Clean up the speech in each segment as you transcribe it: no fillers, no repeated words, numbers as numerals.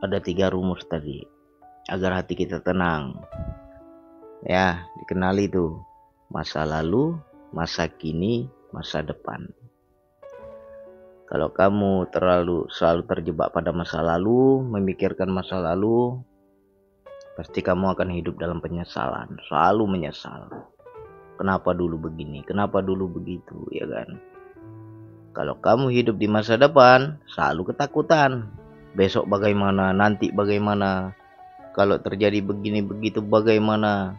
ada 3 rumus tadi agar hati kita tenang. Ya, dikenali tuh. Masa lalu, masa kini, masa depan. Kalau kamu selalu terjebak pada masa lalu, memikirkan masa lalu, pasti kamu akan hidup dalam penyesalan, selalu menyesal. Kenapa dulu begini, kenapa dulu begitu, ya kan? Kalau kamu hidup di masa depan, selalu ketakutan. Besok bagaimana, nanti bagaimana, kalau terjadi begini begitu bagaimana.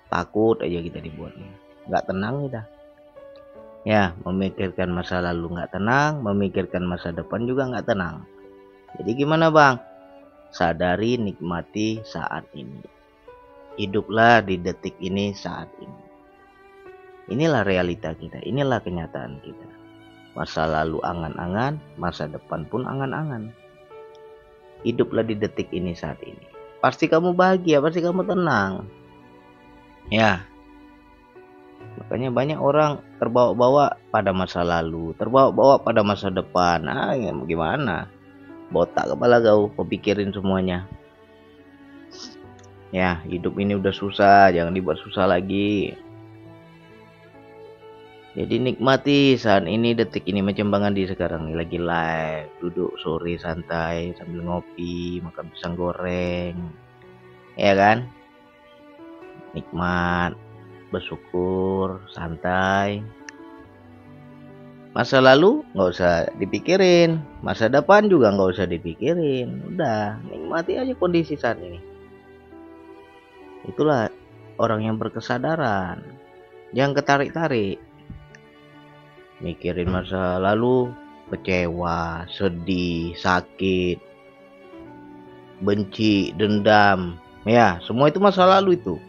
Takut aja kita dibuatnya, nggak tenang kita. Ya, memikirkan masa lalu nggak tenang, memikirkan masa depan juga nggak tenang. Jadi gimana bang? Sadari, nikmati saat ini. Hiduplah di detik ini, saat ini. Inilah realita kita, inilah kenyataan kita. Masa lalu angan-angan, masa depan pun angan-angan. Hiduplah di detik ini, saat ini. Pasti kamu bahagia, pasti kamu tenang. Ya, makanya banyak orang terbawa-bawa pada masa lalu, terbawa-bawa pada masa depan. Gimana? Botak kepala kau pikirin semuanya. Ya, hidup ini udah susah, jangan dibuat susah lagi. Jadi nikmati saat ini, detik ini, macam Bang Andi sekarang nih lagi live, duduk sore santai sambil ngopi, makan pisang goreng. Ya kan? Nikmat, bersyukur, santai. Masa lalu nggak usah dipikirin, masa depan juga nggak usah dipikirin. Udah, nikmati aja kondisi saat ini. Itulah orang yang berkesadaran. Jangan ketarik-tarik. Mikirin masa lalu, kecewa, sedih, sakit, benci, dendam. Ya, semua itu masa lalu itu.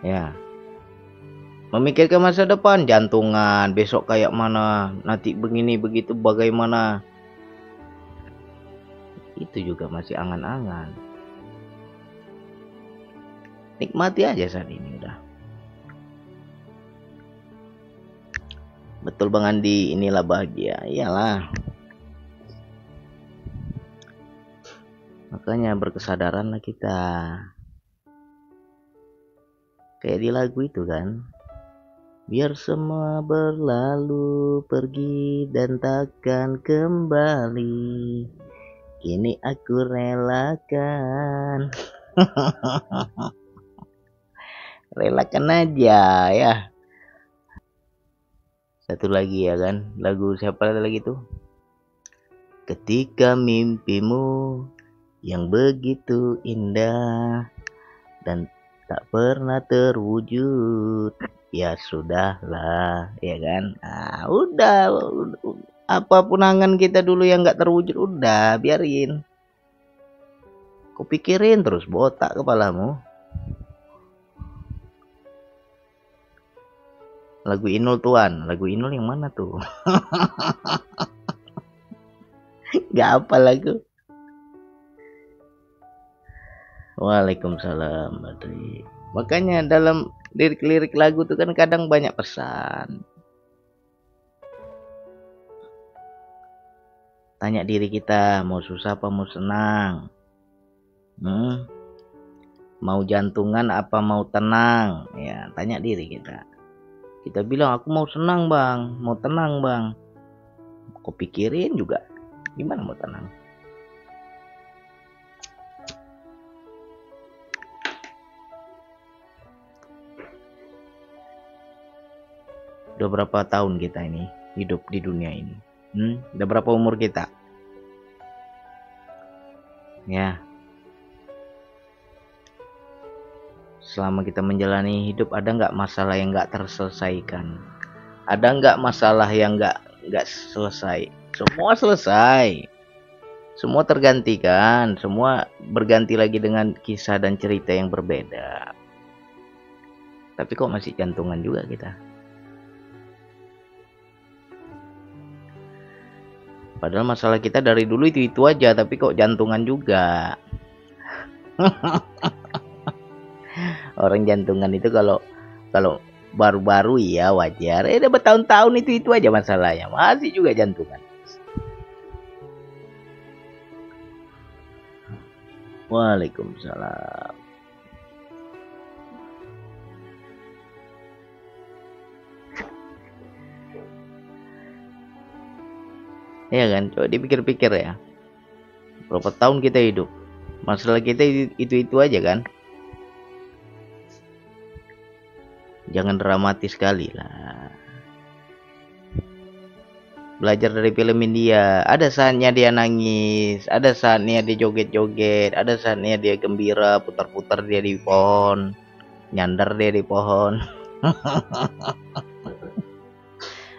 Ya. Memikirkan masa depan, jantungan, besok kayak mana, nanti begini begitu bagaimana. Itu juga masih angan-angan. Nikmati aja saat ini udah. Betul Bang Andi, inilah bahagia. Iyalah. Makanya berkesadaranlah kita. Kayak di lagu itu kan. Biar semua berlalu pergi dan takkan kembali. Kini aku relakan. Relakan aja ya. Satu lagi ya kan. Lagu siapa lagi tuh? Ketika mimpimu yang begitu indah dan tak pernah terwujud, ya sudahlah, ya kan? Udah, apapun angan kita dulu yang nggak terwujud, udah biarin. Kau pikirin terus, botak kepalamu. Lagu Inul Tuan, lagu Inul yang mana tuh? Gak apa lagu. Waalaikumsalam. Makanya dalam lirik-lirik lagu tuh kan kadang banyak pesan. Tanya diri kita, mau susah apa mau senang? Mau jantungan apa mau tenang? Ya, tanya diri kita. Kita bilang aku mau senang bang, mau tenang bang. Kau pikirin juga, gimana mau tenang? Udah berapa tahun kita ini hidup di dunia ini? Udah berapa umur kita? Ya. Selama kita menjalani hidup, ada nggak masalah yang nggak terselesaikan? Ada nggak masalah yang nggak selesai? Semua selesai. Semua tergantikan. Semua berganti lagi dengan kisah dan cerita yang berbeda. Tapi kok masih jantungan juga kita? Padahal masalah kita dari dulu itu aja, tapi kok jantungan juga. Orang jantungan itu kalau baru-baru ya wajar. Udah bertahun-tahun itu aja masalahnya, masih juga jantungan. Waalaikumsalam. Ya kan, coba dipikir-pikir ya. Berapa tahun kita hidup? Masalah kita itu aja kan. Jangan dramatis sekali lah. Belajar dari film India, ada saatnya dia nangis, ada saatnya dia joget-joget, ada saatnya dia gembira, putar-putar dia di pohon, nyandar dia di pohon.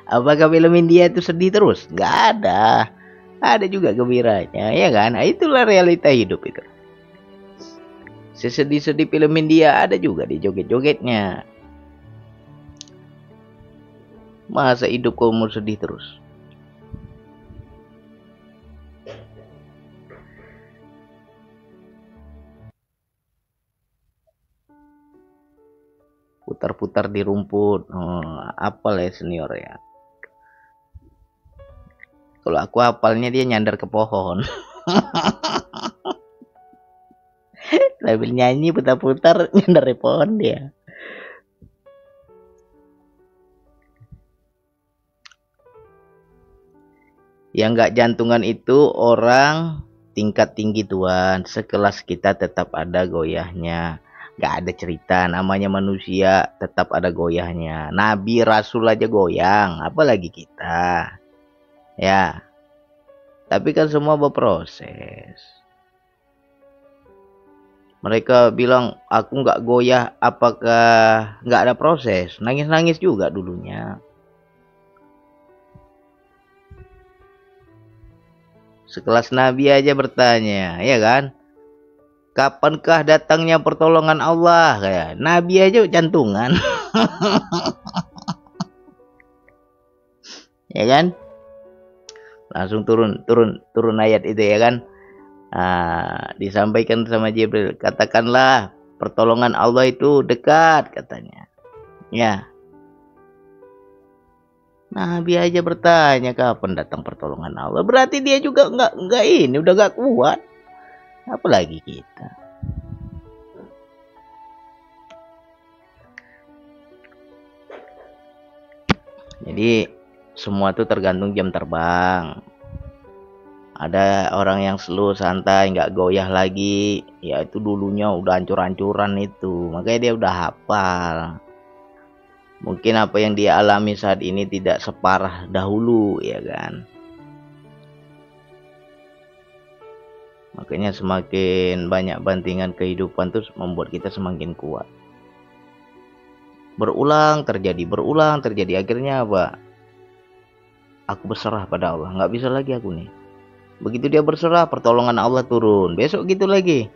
Apakah film India itu sedih terus? Nggak ada. Ada juga gembiranya, ya kan? Nah, itulah realita hidup itu. Sesedih-sedih film India ada juga di joget-jogetnya. Masa hidup kamu sedih terus? Putar-putar di rumput. Apal ya senior ya. Kalau aku apalnya dia nyandar ke pohon. Sambil nyanyi putar-putar nyandar di pohon dia. Yang nggak jantungan itu orang tingkat tinggi Tuhan. Sekelas kita tetap ada goyahnya. Nggak ada cerita, namanya manusia tetap ada goyahnya. Nabi Rasul aja goyang, apalagi kita. Ya, tapi kan semua berproses. Mereka bilang aku nggak goyah, apakah nggak ada proses? Nangis-nangis juga dulunya. Sekelas Nabi aja bertanya, ya kan? Kapankah datangnya pertolongan Allah? Kayak Nabi aja jantungan. Ya kan? Langsung turun ayat itu ya kan? Disampaikan sama Jibril, katakanlah pertolongan Allah itu dekat katanya. Ya. Nabi aja bertanya kapan datang pertolongan Allah. Berarti dia juga nggak ini udah nggak kuat. Apalagi kita. Jadi semua itu tergantung jam terbang. Ada orang yang slow, santai, nggak goyah lagi. Ya itu dulunya udah hancur-hancuran itu. Makanya dia udah hafal. Mungkin apa yang dia alami saat ini tidak separah dahulu, ya kan? Makanya semakin banyak bantingan kehidupan tuh membuat kita semakin kuat. Berulang terjadi. Akhirnya apa? Aku berserah pada Allah. Nggak bisa lagi aku nih. Begitu dia berserah, pertolongan Allah turun. Besok gitu lagi.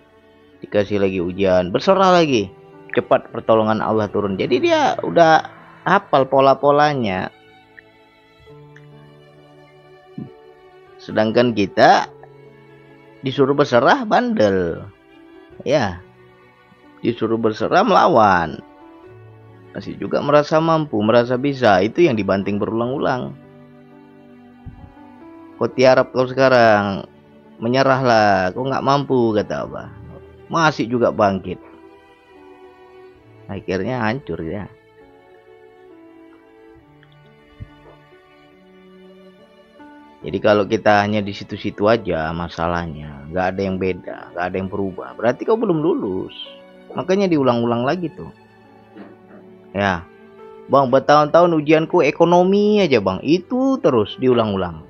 Dikasih lagi ujian, berserah lagi. Cepat pertolongan Allah turun. Jadi dia udah hafal pola-polanya. Sedangkan kita disuruh berserah bandel. Ya. Disuruh berserah melawan. Masih juga merasa mampu, merasa bisa. Itu yang dibanting berulang-ulang. Kau tiarap kau sekarang, menyerahlah, kau nggak mampu, kata Allah. Masih juga bangkit. Akhirnya hancur ya. Jadi kalau kita hanya di situ-situ aja masalahnya, nggak ada yang beda, nggak ada yang berubah, berarti kau belum lulus. Makanya diulang-ulang lagi tuh. Ya, bang, bertahun-tahun ujianku ekonomi aja bang, itu terus diulang-ulang.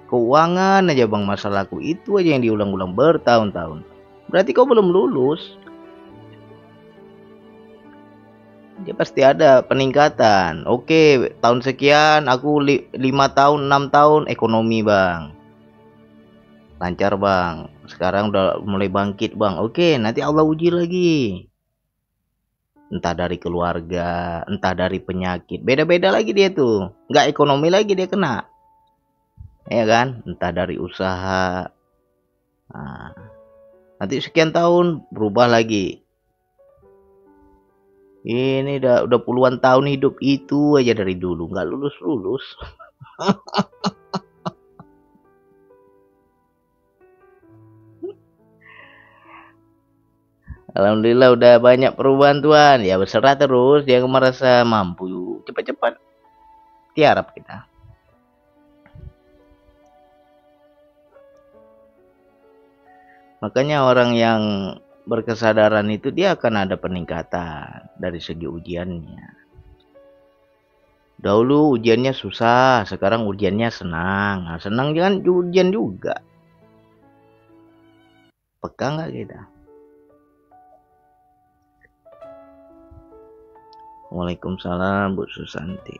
Keuangan aja bang masalahku, itu aja yang diulang-ulang bertahun-tahun. Berarti kau belum lulus. Dia pasti ada peningkatan. Oke, tahun sekian aku 5 tahun 6 tahun ekonomi bang, lancar bang. Sekarang udah mulai bangkit bang. Oke, nanti Allah uji lagi. Entah dari keluarga, entah dari penyakit, beda-beda lagi dia tuh. Nggak ekonomi lagi dia kena, ya kan? Entah dari usaha. Nah, nanti sekian tahun berubah lagi. Ini udah puluhan tahun hidup itu aja dari dulu nggak lulus. Alhamdulillah udah banyak perubahan Tuhan. Ya berserah terus, dia merasa mampu cepat-cepat tiarap kita. Makanya orang yang berkesadaran itu dia akan ada peningkatan dari segi ujiannya. Dahulu ujiannya susah, sekarang ujiannya senang. Nah, senang jangan ujian juga. Peka nggak kita? Waalaikumsalam Bu Susanti.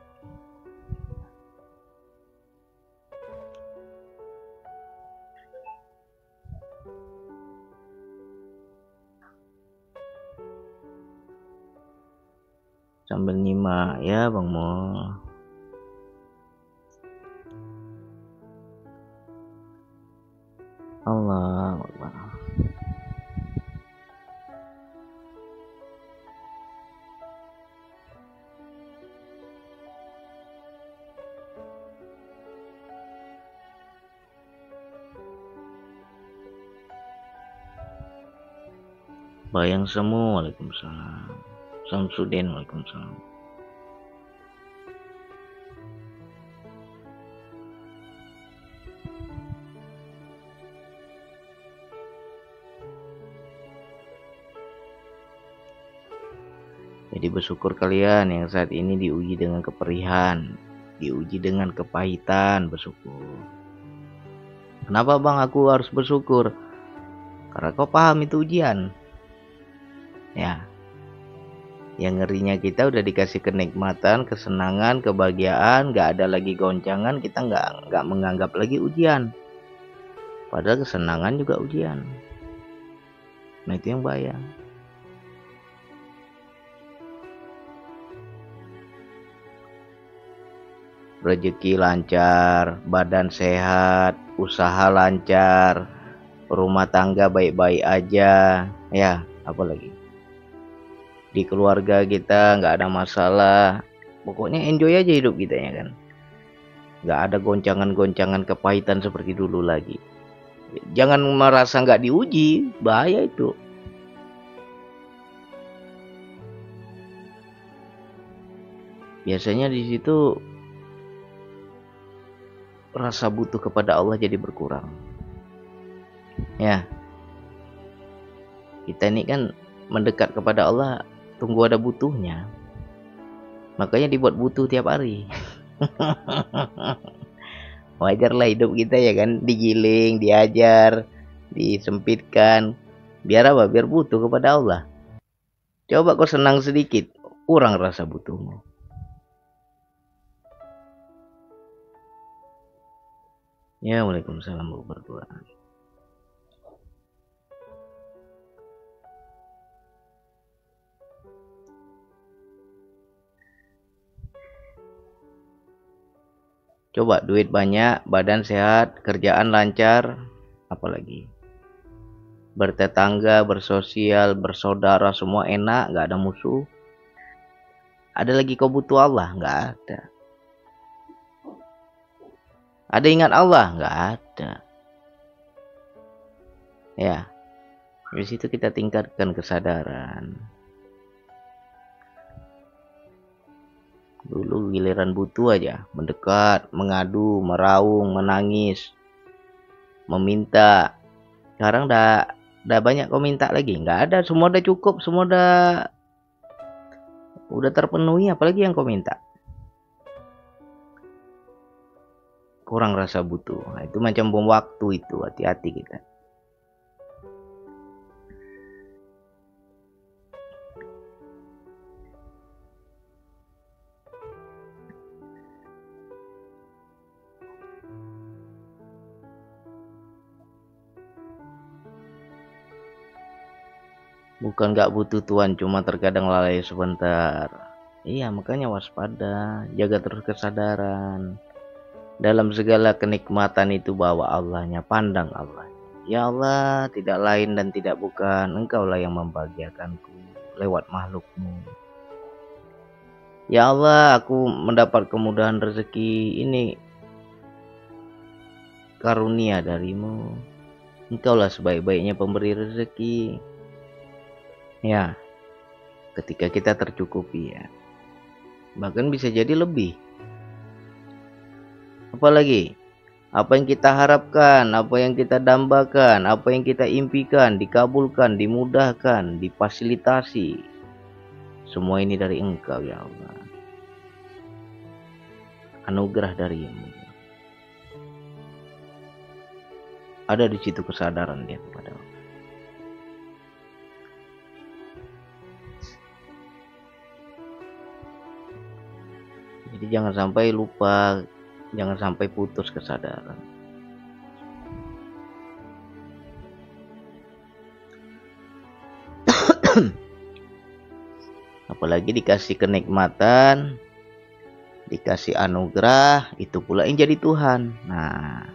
Sambil nyimak ya Bang Mo. Allah Akbar. Bayang Semu, Waalaikumsalam. Samsudin, Waalaikumsalam. Jadi bersyukur kalian yang saat ini diuji dengan keperihan, diuji dengan kepahitan, bersyukur. Kenapa Bang aku harus bersyukur? Karena kau paham itu ujian. Ya. Yang ngerinya kita udah dikasih kenikmatan, kesenangan, kebahagiaan, nggak ada lagi goncangan, kita nggak menganggap lagi ujian. Padahal kesenangan juga ujian. Nah itu yang bahaya. Rezeki lancar, badan sehat, usaha lancar, rumah tangga baik-baik aja, ya apalagi. Di keluarga kita nggak ada masalah, pokoknya enjoy aja hidup kita ya kan, nggak ada goncangan-goncangan kepahitan seperti dulu lagi. Jangan merasa nggak diuji, bahaya itu. Biasanya di situ rasa butuh kepada Allah jadi berkurang. Ya, kita ini kan mendekat kepada Allah tunggu ada butuhnya, makanya dibuat butuh tiap hari. Wajarlah hidup kita ya kan, digiling, diajar, disempitkan, biar apa? Biar butuh kepada Allah. Coba kau senang sedikit, kurang rasa butuhmu. Ya, Waalaikumsalam Bu berdua. Coba duit banyak, badan sehat, kerjaan lancar, apalagi bertetangga, bersosial, bersaudara, semua enak, nggak ada musuh. Ada lagi kau butuh Allah? Nggak ada. Ada ingat Allah? Nggak ada. Ya, di situ kita tingkatkan kesadaran. Dulu giliran butuh aja, mendekat, mengadu, meraung, menangis, meminta. Sekarang udah banyak kau minta lagi, nggak ada, semua udah cukup, semua udah terpenuhi, apalagi yang kau minta. Kurang rasa butuh. Nah, itu macam bom waktu itu, hati-hati kita. Bukan nggak butuh Tuhan, cuma terkadang lalai sebentar. Iya, makanya waspada, jaga terus kesadaran. Dalam segala kenikmatan itu bawa Allahnya, pandang Allah. Ya Allah, tidak lain dan tidak bukan, Engkaulah yang membahagiakanku lewat makhlukmu. Ya Allah, aku mendapat kemudahan rezeki ini karunia darimu. Engkaulah sebaik-baiknya pemberi rezeki. Ya, ketika kita tercukupi ya. Bahkan bisa jadi lebih. Apalagi apa yang kita harapkan, apa yang kita dambakan, apa yang kita impikan, dikabulkan, dimudahkan, difasilitasi. Semua ini dari Engkau ya Allah. Anugerah darimu. Ada di situ kesadaran dia kepada Allah. Jadi jangan sampai lupa, jangan sampai putus kesadaran. Apalagi dikasih kenikmatan, dikasih anugerah, itu pula yang jadi Tuhan. Nah,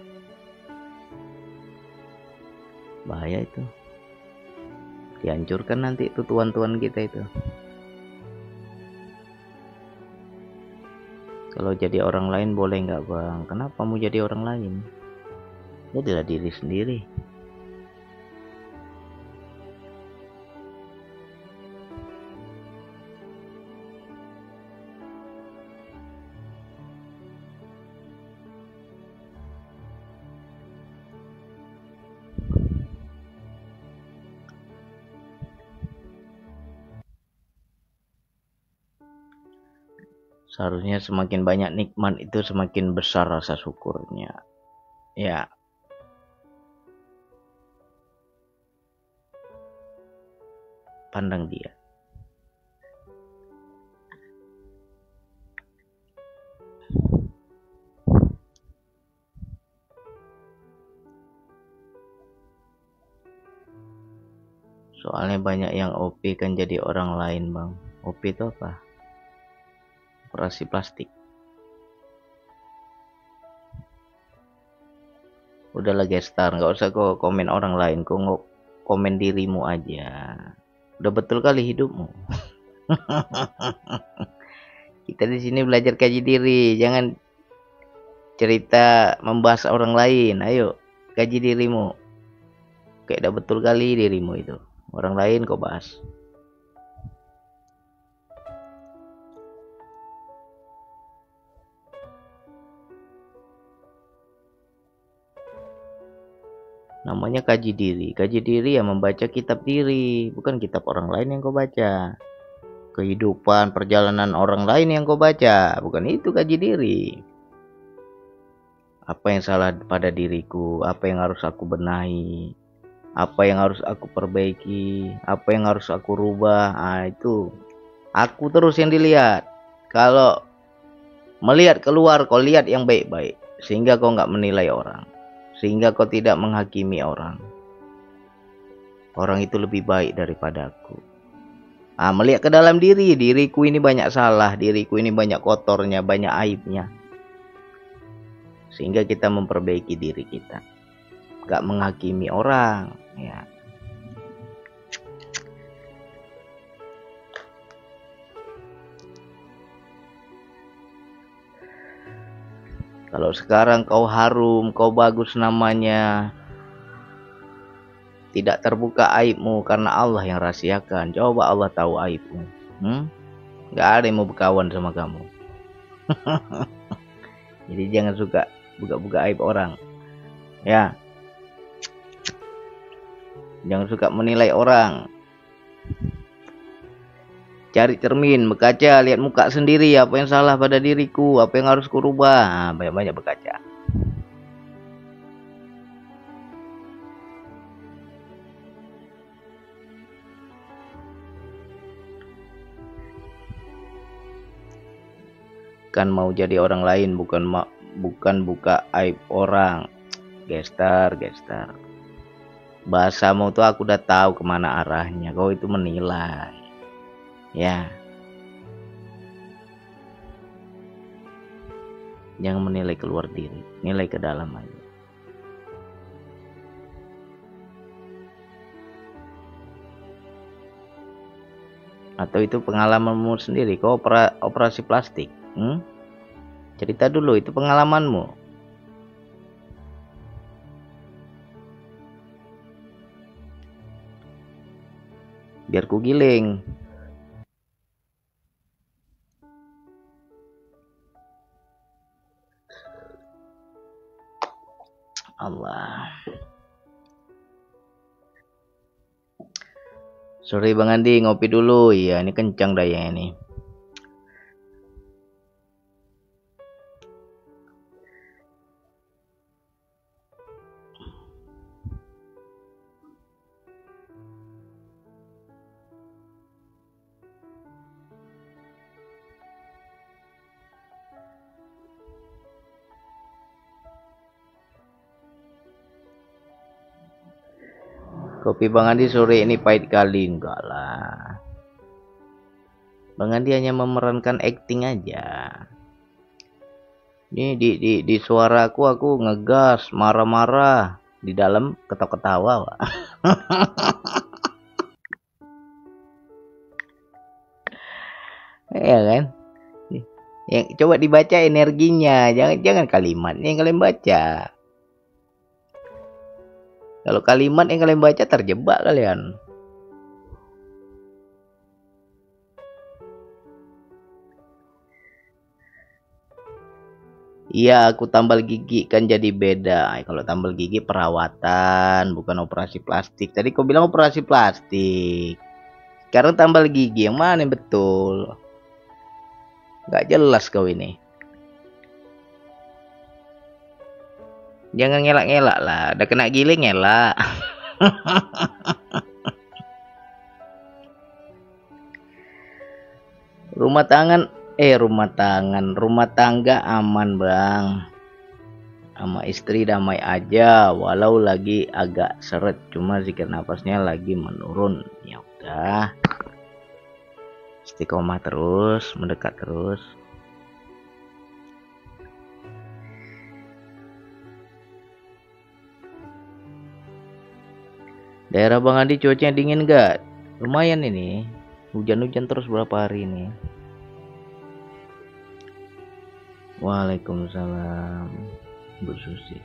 bahaya itu. Dihancurkan nanti itu tuan-tuan kita itu. Kalau jadi orang lain boleh nggak bang? Kenapa mau jadi orang lain? Jadilah diri sendiri. Seharusnya semakin banyak nikmat itu semakin besar rasa syukurnya. Ya, pandang dia. Soalnya banyak yang OP kan jadi orang lain bang. OP itu apa? Operasi plastik. Udahlah gestar, nggak usah kok komen orang lain, kok komen dirimu aja. Udah betul kali hidupmu. Kita di sini belajar kaji diri, jangan cerita membahas orang lain. Ayo, kaji dirimu. Kayak udah betul kali dirimu itu. Orang lain kau bahas. Namanya kaji diri. Kaji diri ya membaca kitab diri, bukan kitab orang lain yang kau baca. Kehidupan, perjalanan orang lain yang kau baca, bukan itu kaji diri. Apa yang salah pada diriku, apa yang harus aku benahi, apa yang harus aku perbaiki, apa yang harus aku rubah. Nah, itu aku terus yang dilihat. Kalau melihat keluar, kau lihat yang baik-baik, sehingga kau nggak menilai orang, sehingga kau tidak menghakimi orang. Orang itu lebih baik daripada aku. Melihat ke dalam diri, diriku ini banyak salah, diriku ini banyak kotornya, banyak aibnya. Sehingga kita memperbaiki diri kita. Gak menghakimi orang. Ya. Kalau sekarang kau harum, kau bagus namanya, tidak terbuka aibmu karena Allah yang rahasiakan. Coba Allah tahu aibmu. Gak ada yang mau berkawan sama kamu. Jadi jangan suka buka-buka aib orang. Ya. Jangan suka menilai orang. Cari cermin, berkaca, lihat muka sendiri, apa yang salah pada diriku, apa yang harus kurubah. Banyak-banyak berkaca. Kan mau jadi orang lain, bukan buka aib orang. Gestar. Bahasamu tuh aku udah tahu kemana arahnya. Kau itu menilai. Ya. Jangan menilai keluar diri, nilai ke dalam aja. Atau itu pengalamanmu sendiri, kau operasi plastik. Cerita dulu, itu pengalamanmu. biar ku giling. Allah. Sorry Bang Andi, ngopi dulu. Iya, ini kencang daya ini. Kopi Bang Andi sore ini pahit kali. Enggak lah. Bang Andi hanya memerankan acting aja. Ini di suaraku aku ngegas, marah-marah. Di dalam ketawa-ketawa, Pak. Iya kan? Yang coba dibaca energinya, jangan kalimatnya yang kalian baca. Kalau kalimat yang kalian baca terjebak kalian. Iya, aku tambal gigi kan jadi beda. Kalau tambal gigi perawatan, bukan operasi plastik. Tadi kau bilang operasi plastik. Sekarang tambal gigi, yang mana yang betul? Gak jelas kau ini. Jangan ngelak-ngelak lah. Udah kena giling ngelak. Rumah tangga aman Bang. Sama istri damai aja, walau lagi agak seret, cuma zikir nafasnya lagi menurun. Ya udah, istiqomah terus, mendekat terus. Daerah Bang Andi cuacanya dingin gak? Lumayan ini, hujan-hujan terus berapa hari ini. Waalaikumsalam Bu Susi.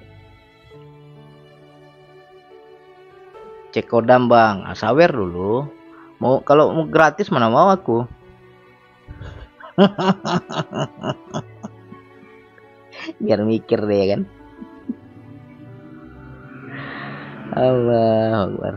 Cek kodam Bang, sawer dulu. Kalau mau gratis mana mau aku. Biar mikir deh kan. Allah Akbar.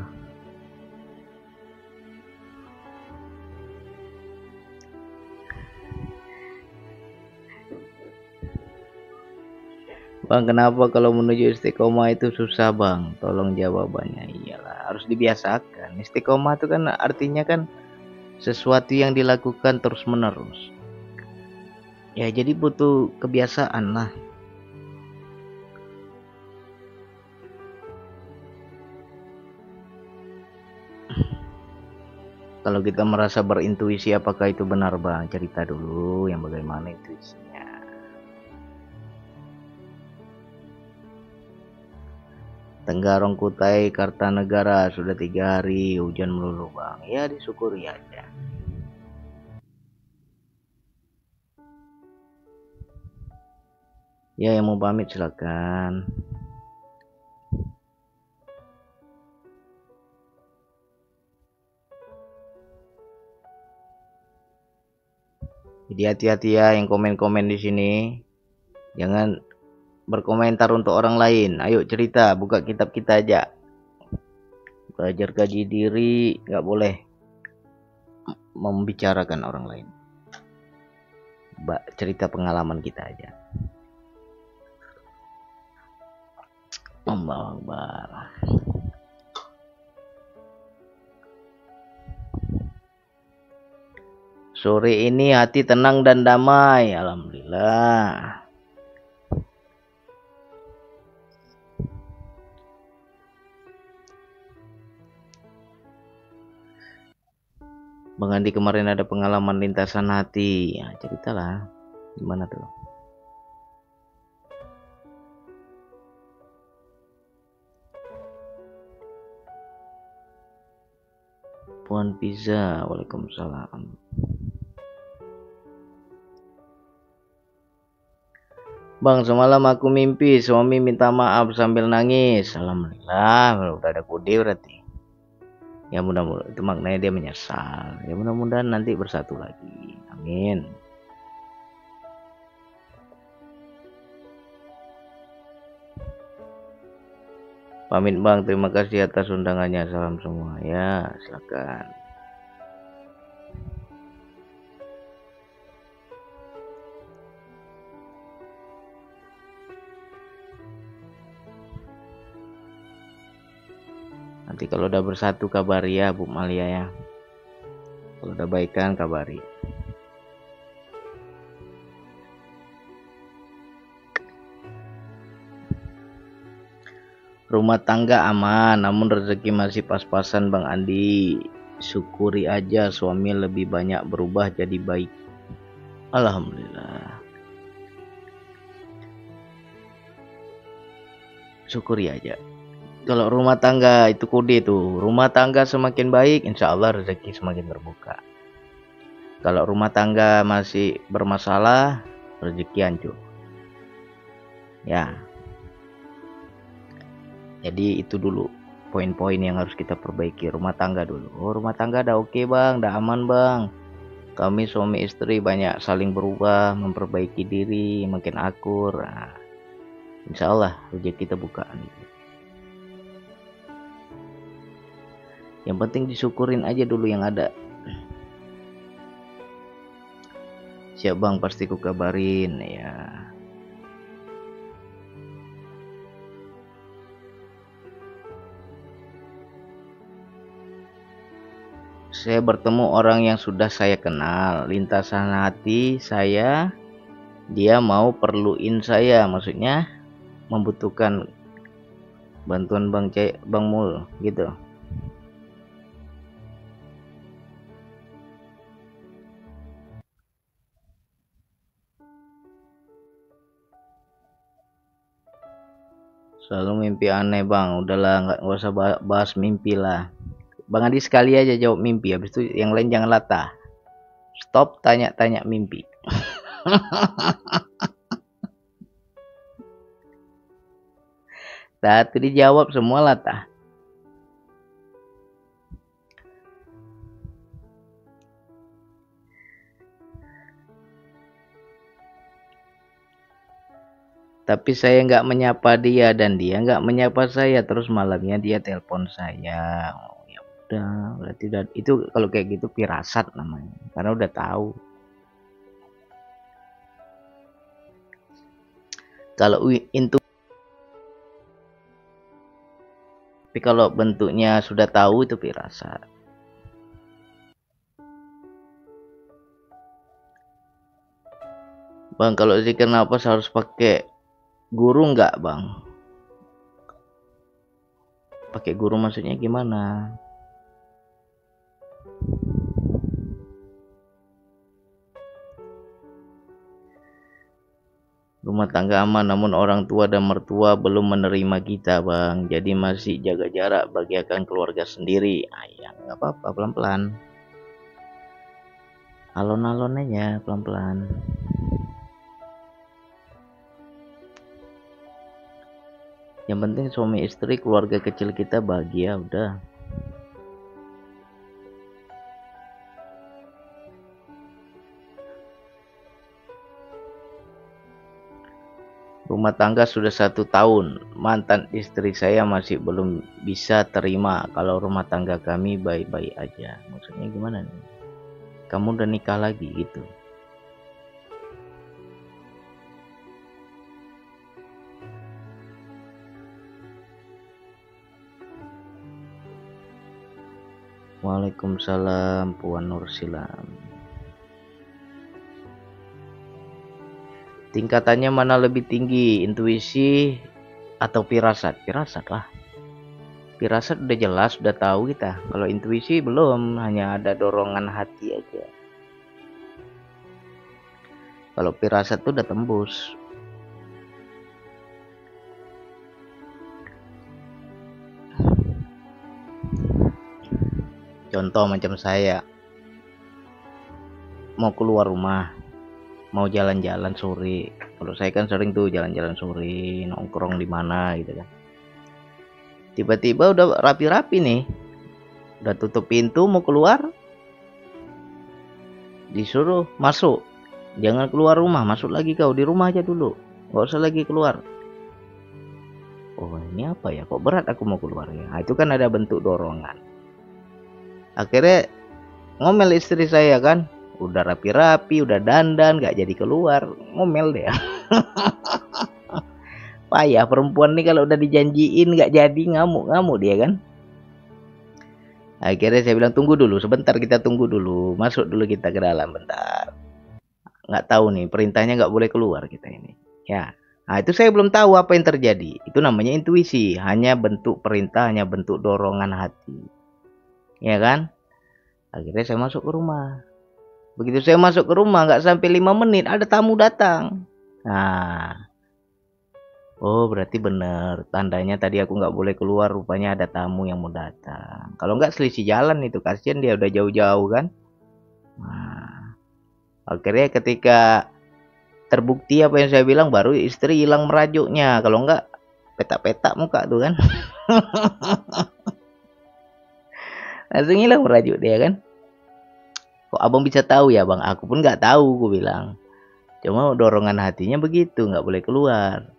Bang, kenapa kalau menuju istiqomah itu susah Bang? Tolong jawabannya. Iyalah, harus dibiasakan. Istiqomah itu kan artinya kan sesuatu yang dilakukan terus menerus. Ya jadi butuh kebiasaan lah. Kalau kita merasa berintuisi, apakah itu benar Bang? Cerita dulu yang bagaimana intuisinya. Tenggarong Kutai Kartanegara sudah 3 hari hujan melulu Bang. Ya disyukuri aja. Ya yang mau pamit silakan. Jadi hati-hati ya yang komen-komen di sini. Jangan berkomentar untuk orang lain. Ayo cerita, buka kitab kita aja. Belajar kaji diri, nggak boleh membicarakan orang lain. Cerita pengalaman kita aja. Allahu Akbar. Sore ini hati tenang dan damai, alhamdulillah. Bang Andi kemarin ada pengalaman lintasan hati. Ya, ceritalah. Gimana tuh? Puan Pizza, waalaikumsalam. Bang, semalam aku mimpi suami minta maaf sambil nangis. Alhamdulillah, udah ada kode berarti. Ya mudah-mudahan itu maknanya dia menyesal. Ya mudah-mudahan nanti bersatu lagi. Amin. Pamit Bang, terima kasih atas undangannya. Salam semua. Ya, silakan. Nanti kalau udah bersatu kabari ya Bu Malia ya. Kalau udah baikan kabari. Rumah tangga aman, namun rezeki masih pas-pasan Bang Andi. Syukuri aja, suami lebih banyak berubah jadi baik. Alhamdulillah. Syukuri aja. Kalau rumah tangga itu kode tuh, rumah tangga semakin baik, insya Allah rezeki semakin terbuka. Kalau rumah tangga masih bermasalah, rezeki hancur. Ya. Jadi itu dulu poin-poin yang harus kita perbaiki. Rumah tangga dulu. Oh, rumah tangga udah oke Bang, udah aman Bang. Kami suami istri banyak saling berubah, memperbaiki diri, makin akur. Nah, insya Allah rezeki kita buka. Yang penting disyukurin aja dulu yang ada. Siap Bang, pasti ku kabarin ya. Saya bertemu orang yang sudah saya kenal, lintasan hati saya, dia mau perluin saya, maksudnya membutuhkan bantuan Bang Mul gitu. Selalu mimpi aneh Bang, udahlah nggak usah bahas mimpi lah. Bang Adi sekali aja jawab mimpi, habis itu yang lain jangan latah. Stop tanya-tanya mimpi. Satu dijawab semua latah. Tapi saya nggak menyapa dia dan dia nggak menyapa saya, terus malamnya dia telepon saya. Oh, ya udah, berarti udah, itu kalau kayak gitu firasat namanya, karena udah tahu. Kalau itu, tapi kalau bentuknya sudah tahu itu firasat. Bang, kalau zikir nafas harus pakai guru nggak Bang? Pakai guru maksudnya gimana? Rumah tangga aman, namun orang tua dan mertua belum menerima kita Bang. Jadi masih jaga jarak, bagikan keluarga sendiri. Ya nggak apa-apa, pelan-pelan. Alon-alon aja, pelan-pelan. Yang penting suami istri, keluarga kecil kita bahagia, udah. Rumah tangga sudah 1 tahun, mantan istri saya masih belum bisa terima kalau rumah tangga kami baik-baik aja. Maksudnya gimana nih? Kamu udah nikah lagi gitu. Waalaikumsalam Puan Nursilam. Tingkatannya mana lebih tinggi, intuisi atau firasat? Firasat lah. Firasat udah jelas, udah tahu kita. Kalau intuisi belum, hanya ada dorongan hati aja. Kalau firasat tuh udah tembus. Contoh macam saya mau keluar rumah, mau jalan-jalan sore. Kalau saya kan sering tuh jalan-jalan sore, nongkrong di mana gitu kan. Tiba-tiba udah rapi-rapi nih, Udah tutup pintu mau keluar, disuruh masuk. Jangan keluar rumah, masuk lagi kau di rumah aja dulu. Nggak usah lagi keluar. Oh ini apa ya, kok berat aku mau keluar ya. Nah, itu kan ada bentuk dorongan. Akhirnya ngomel istri saya kan, udah rapi-rapi, udah dandan, nggak jadi keluar, ngomel deh. Payah perempuan nih kalau udah dijanjiin nggak jadi, ngamuk-ngamuk dia kan. Akhirnya saya bilang tunggu dulu, sebentar kita tunggu dulu, masuk dulu kita ke dalam bentar. Nggak tahu nih, perintahnya nggak boleh keluar kita ini. Ya, nah itu saya belum tahu apa yang terjadi. Itu namanya intuisi, hanya bentuk perintah, hanya bentuk dorongan hati. Ya kan? Akhirnya saya masuk ke rumah. Begitu saya masuk ke rumah, nggak sampai 5 menit ada tamu datang. Nah, oh berarti bener, tandanya tadi aku nggak boleh keluar, rupanya ada tamu yang mau datang. Kalau nggak selisih jalan itu, kasihan dia udah jauh-jauh kan. Nah, akhirnya ketika terbukti apa yang saya bilang, baru istri hilang merajuknya. Kalau nggak petak-petak muka tuh kan. Langsung hilang merajuk dia kan. Kok abang bisa tahu ya bang? Aku pun nggak tahu, gue bilang. Cuma dorongan hatinya begitu, nggak boleh keluar.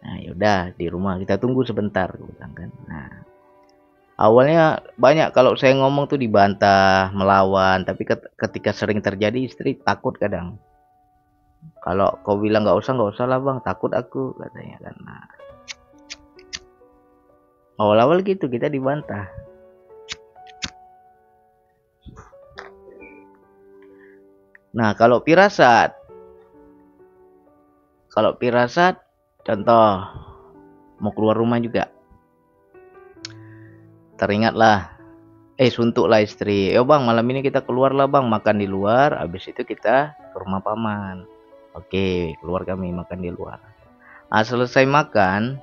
Nah yaudah di rumah kita tunggu sebentar, gue bilang kan. Nah awalnya banyak kalau saya ngomong tuh dibantah, melawan. Tapi ketika sering terjadi istri takut kadang. Kalau kau bilang nggak usah lah bang, takut aku katanya kan. Nah, awal-awal gitu kita dibantah. Nah kalau pirasat contoh mau keluar rumah juga, teringatlah, suntuklah istri, yo bang malam ini kita keluar lah bang, makan di luar, habis itu kita ke rumah paman. Oke, keluar kami makan di luar. Nah, selesai makan,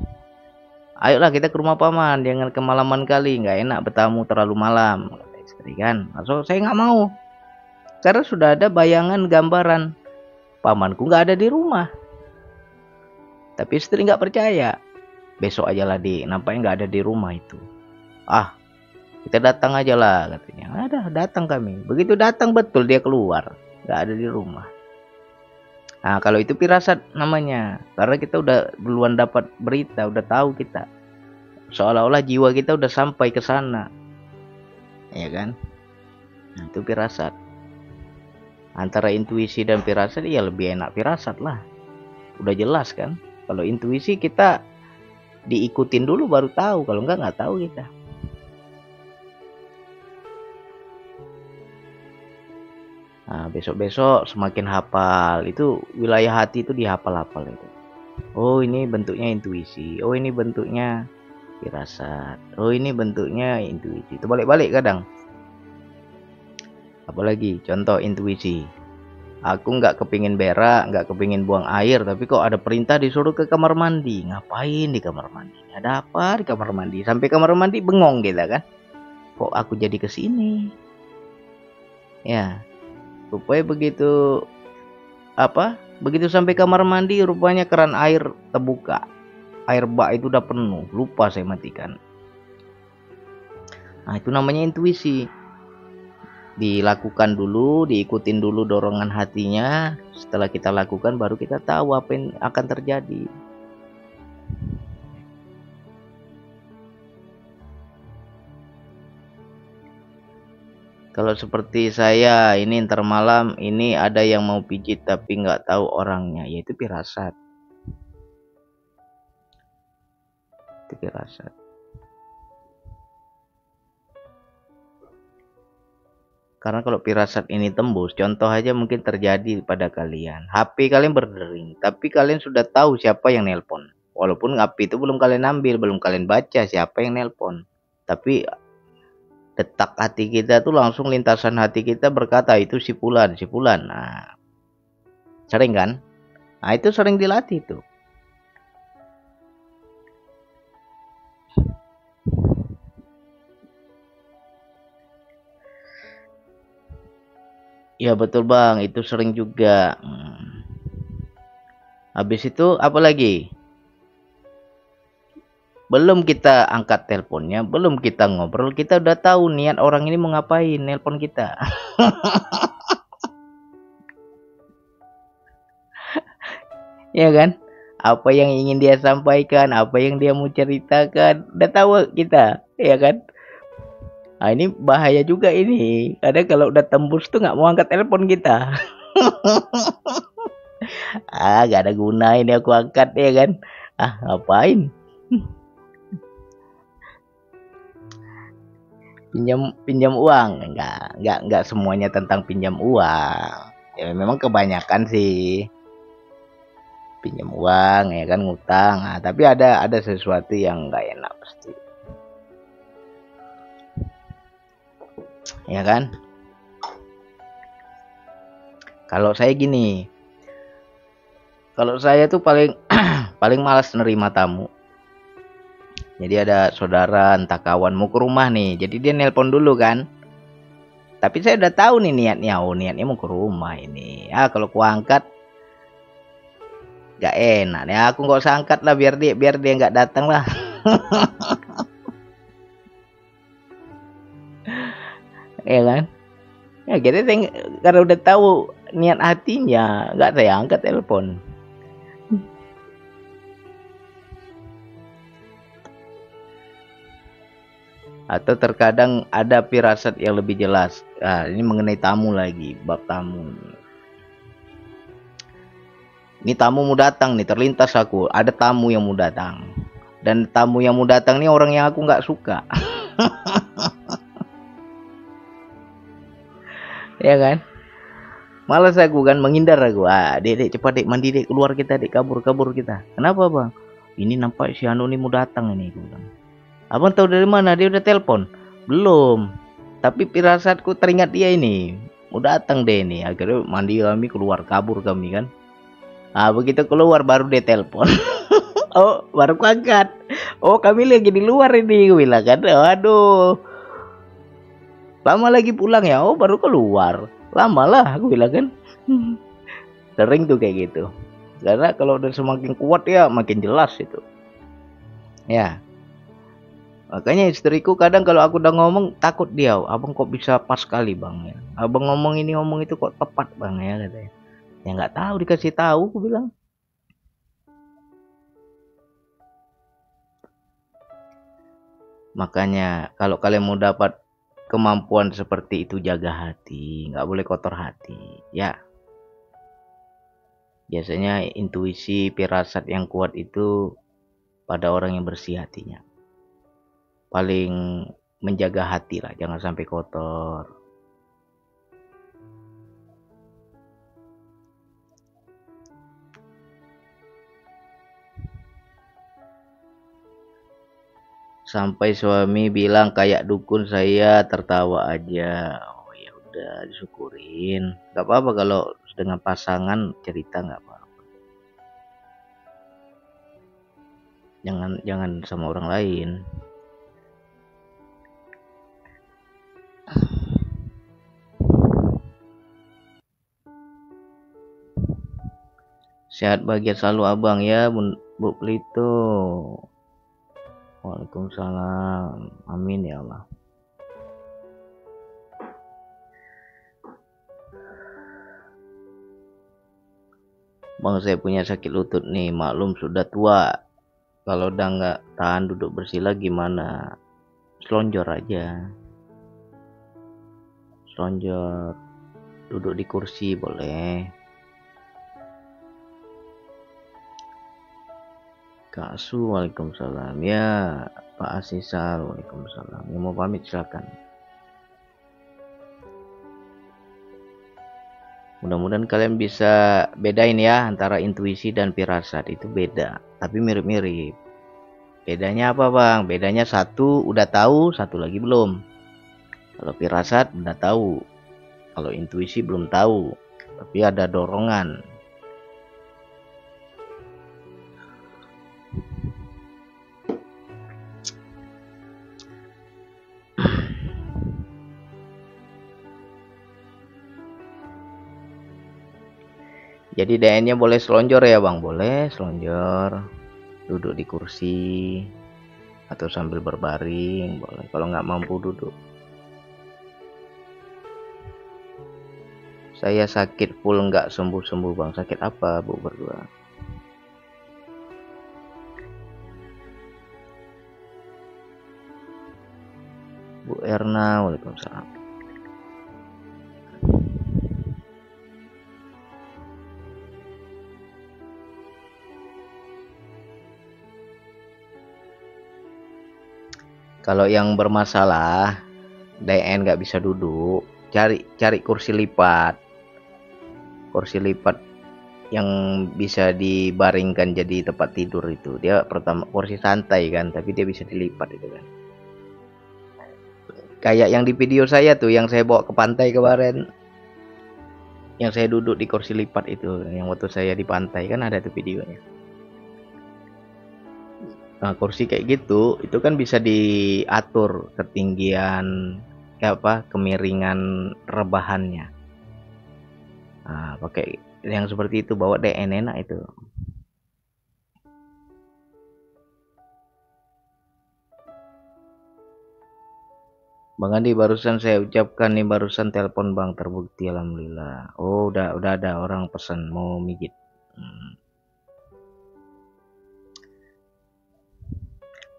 ayolah kita ke rumah paman, jangan kemalaman kali, nggak enak bertamu terlalu malam, kata istri kan. So, saya nggak mau, karena sudah ada bayangan gambaran pamanku nggak ada di rumah. Tapi istri nggak percaya, besok aja lah dik, nampaknya nggak ada di rumah itu. Ah, kita datang aja lah katanya. Ada, datang kami. Begitu datang betul dia keluar, nggak ada di rumah. Nah kalau itu firasat namanya, karena kita udah duluan dapat berita, udah tahu kita, seolah-olah jiwa kita udah sampai ke sana, ya kan? Nah, itu firasat. Antara intuisi dan firasat ya lebih enak firasat lah, udah jelas kan. Kalau intuisi kita diikutin dulu baru tahu, kalau nggak tahu kita. Nah, besok-besok semakin hafal, itu wilayah hati itu dihafal-hafal itu. Oh ini bentuknya intuisi, oh ini bentuknya firasat, oh ini bentuknya intuisi. Itu balik-balik kadang. Apalagi contoh intuisi, aku nggak kepingin berak, nggak kepingin buang air, tapi kok ada perintah disuruh ke kamar mandi. Ngapain di kamar mandi? Ada apa di kamar mandi? Sampai kamar mandi bengong gitu kan. Kok aku jadi kesini? Ya, rupanya begitu sampai kamar mandi, rupanya keran air terbuka, air bak itu udah penuh, lupa saya matikan. Nah itu namanya intuisi, dilakukan dulu, diikutin dulu dorongan hatinya. Setelah kita lakukan baru kita tahu apa yang akan terjadi. Kalau seperti saya ini ntar malam ini ada yang mau pijit tapi nggak tahu orangnya, yaitu firasat. Itu firasat. Karena kalau firasat ini tembus, contoh aja mungkin terjadi pada kalian. HP kalian berdering, tapi kalian sudah tahu siapa yang nelpon. Walaupun HP itu belum kalian ambil, belum kalian baca siapa yang nelpon. Tapi detak hati kita tuh langsung lintasan hati kita berkata itu si Fulan, si Fulan. Nah, sering kan? Nah, itu sering dilatih tuh. Ya betul bang, itu sering juga. Habis itu apa lagi? Belum kita angkat teleponnya, belum kita ngobrol, kita udah tahu niat orang ini mau ngapain nelpon kita. Ya kan? Apa yang ingin dia sampaikan, apa yang dia mau ceritakan, udah tahu kita, ya kan? Nah, ini bahaya juga ini. Kadang kalau udah tembus tuh nggak mau angkat telepon kita. Gak ada guna ini aku angkat, ya kan? Ngapain? Pinjam uang, enggak semuanya tentang pinjam uang. Ya memang kebanyakan sih pinjam uang, ya kan, ngutang. Tapi ada sesuatu yang nggak enak pasti, ya kan? Kalau saya gini, kalau saya tuh paling paling malas nerima tamu. Jadi ada saudara entah kawan mau ke rumah nih, jadi dia nelpon dulu kan. Tapi saya udah tahu nih niatnya, niatnya mau ke rumah ini. Kalau ku angkat gak enak nih, aku nggak usah angkat lah, biar dia nggak datang lah. Ya kan? Ya kita karena udah tahu niat hatinya, nggak saya angkat telepon. Atau terkadang ada firasat yang lebih jelas. Ini mengenai tamu lagi, bab tamu. Ini tamu mau datang nih, terlintas aku, ada tamu yang mau datang. Dan tamu yang mau datang nih orang yang aku nggak suka. Ya kan? Malas aku kan, menghindar aku. Dek cepat dek, mandi dek, keluar kita dek, kabur kita. Kenapa bang? Ini nampak si Anu ini mau datang ini, aku bilang. Abang tahu dari mana? Dia udah telepon? Belum. Tapi firasatku teringat dia ini mau datang deh ini. Akhirnya mandi kami, keluar, kabur kami kan. Begitu keluar baru dia telepon. Baru ku angkat. Kami lagi di luar ini, aku bilang kan. Aduh, lama lagi pulang ya? Baru keluar. Lama lah, aku bilang kan. Sering tuh kayak gitu. Karena kalau udah semakin kuat ya makin jelas itu. Ya. Makanya istriku kadang kalau aku udah ngomong takut dia. Abang kok bisa pas sekali bang ya. Abang ngomong ini ngomong itu kok tepat bang ya katanya. Ya nggak tahu, dikasih tahu, aku bilang. Makanya kalau kalian mau dapat kemampuan seperti itu, jaga hati, nggak boleh kotor hati ya. Biasanya intuisi firasat yang kuat itu pada orang yang bersih hatinya, paling menjaga hati lah, jangan sampai kotor. Sampai suami bilang kayak dukun, saya tertawa aja. Ya udah, disyukurin. Gak apa-apa kalau dengan pasangan cerita, nggak apa-apa. Jangan sama orang lain. Sehat bahagia selalu abang ya, Bu Plito. Waalaikumsalam. Amin ya Allah. Bang, saya punya sakit lutut nih, maklum sudah tua. Kalau udah nggak tahan duduk bersila gimana? Selonjor aja. Selonjor. Duduk di kursi boleh. Kak Su, waalaikumsalam. Ya, Pak Asisal, waalaikumsalam. Yang mau pamit silakan. Mudah-mudahan kalian bisa bedain ya antara intuisi dan firasat, itu beda, tapi mirip-mirip. Bedanya apa bang? Bedanya satu udah tahu, satu lagi belum. Kalau firasat udah tahu, kalau intuisi belum tahu, tapi ada dorongan. Jadi DN-nya boleh selonjor ya bang? Boleh selonjor, duduk di kursi. atau sambil berbaring boleh, kalau nggak mampu duduk. Saya sakit full nggak sembuh-sembuh bang. Sakit apa bu berdua? Bu Erna, waalaikumsalam. Kalau yang bermasalah DN nggak bisa duduk, cari kursi lipat. Kursi lipat yang bisa dibaringkan jadi tempat tidur itu. Dia pertama kursi santai kan, tapi dia bisa dilipat itu kan. Kayak yang di video saya tuh, yang saya bawa ke pantai kemarin, yang saya duduk di kursi lipat itu, yang waktu saya di pantai kan ada tuh videonya. Nah, kursi kayak gitu, itu kan bisa diatur ketinggian, kayak apa, kemiringan rebahannya. Nah, pakai yang seperti itu, bawa DN enak itu. Bang Andi, barusan saya ucapkan nih, barusan telepon bang, terbukti alhamdulillah. Oh, udah ada orang pesan mau mijit.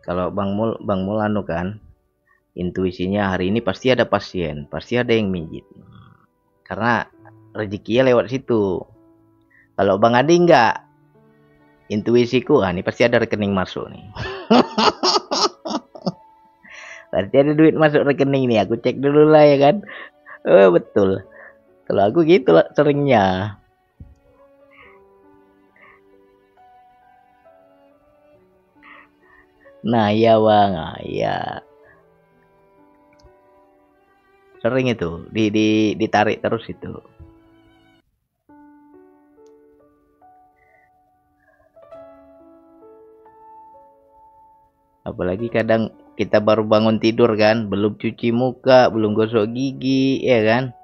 Kalau Bang Mul anu kan, intuisinya hari ini pasti ada pasien, pasti ada yang mijit. Karena rezekinya lewat situ. Kalau Bang Andi enggak, intuisiku, ini pasti ada rekening masuk nih. Berarti ada duit masuk rekening nih, aku cek dulu lah ya kan. Oh, betul. Kalau aku gitu lah seringnya. Nah, iya bang, nah, iya. Sering itu, ditarik terus itu. Apalagi kadang kita baru bangun tidur kan, belum cuci muka, belum gosok gigi, ya kan?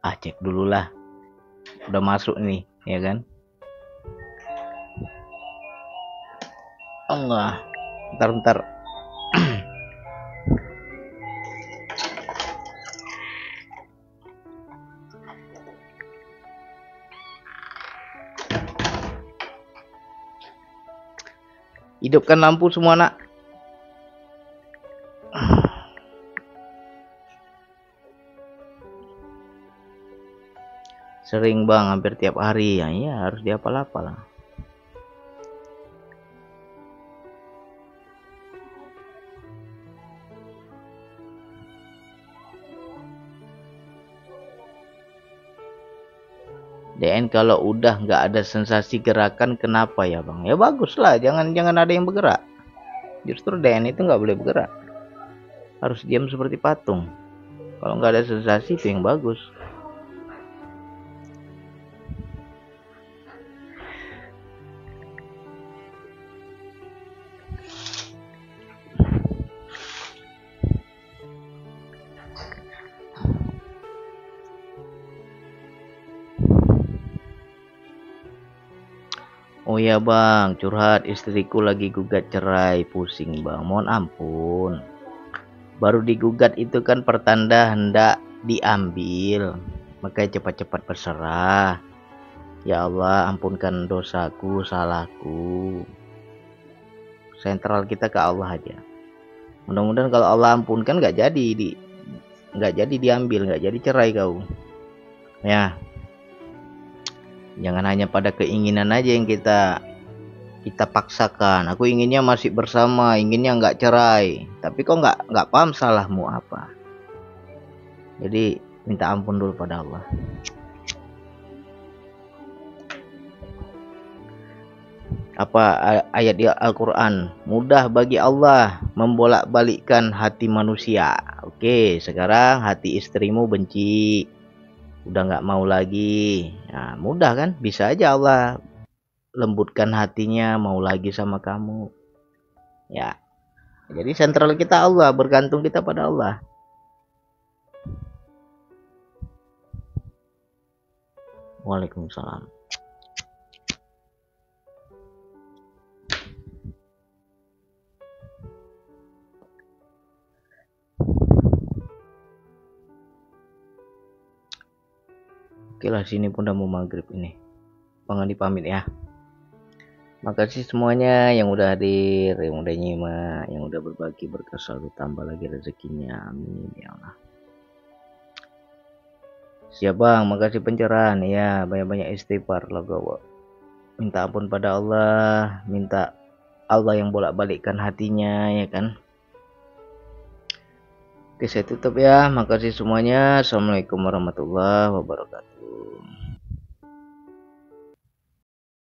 Ah, cek dulu lah. Udah masuk nih, ya kan? Allah, ntar. Hidupkan lampu semua nak. Sering bang, hampir tiap hari. Ya, iya harus dihafal-hafal lah. DN kalau udah nggak ada sensasi gerakan, kenapa ya bang? Ya bagus lah, jangan ada yang bergerak. Justru DN itu nggak boleh bergerak, harus diam seperti patung. Kalau nggak ada sensasi itu yang bagus. Oh ya bang, curhat, istriku lagi gugat cerai, pusing bang, mohon ampun. Baru digugat itu kan pertanda hendak diambil, makanya cepat-cepat berserah. Ya Allah, ampunkan dosaku, salahku. Sentral kita ke Allah aja. Mudah-mudahan kalau Allah ampunkan nggak jadi diambil, nggak jadi cerai kau. Ya, jangan hanya pada keinginan aja yang kita paksakan. Aku inginnya masih bersama, inginnya nggak cerai, tapi kok nggak paham salahmu apa. Jadi minta ampun dulu pada Allah. Apa ayat di Al-Quran, mudah bagi Allah membolak-balikkan hati manusia. Oke, sekarang hati istrimu benci, udah nggak mau lagi. Nah, mudah kan, bisa aja Allah lembutkan hatinya, mau lagi sama kamu. Ya, jadi sentral kita Allah, bergantung kita pada Allah. Waalaikumsalam. Oke lah, sini pun udah mau maghrib ini. Bang Andi pamit ya. Makasih semuanya yang udah hadir, yang udah nyimak, yang udah berbagi, berkah selalu tambah lagi rezekinya. Amin ya Allah. Siap bang, makasih pencerahan ya, banyak-banyak istighfar logo. Minta ampun pada Allah, minta Allah yang bolak-balikkan hatinya ya kan. Oke, saya tutup ya. Makasih semuanya. Assalamualaikum warahmatullahi wabarakatuh.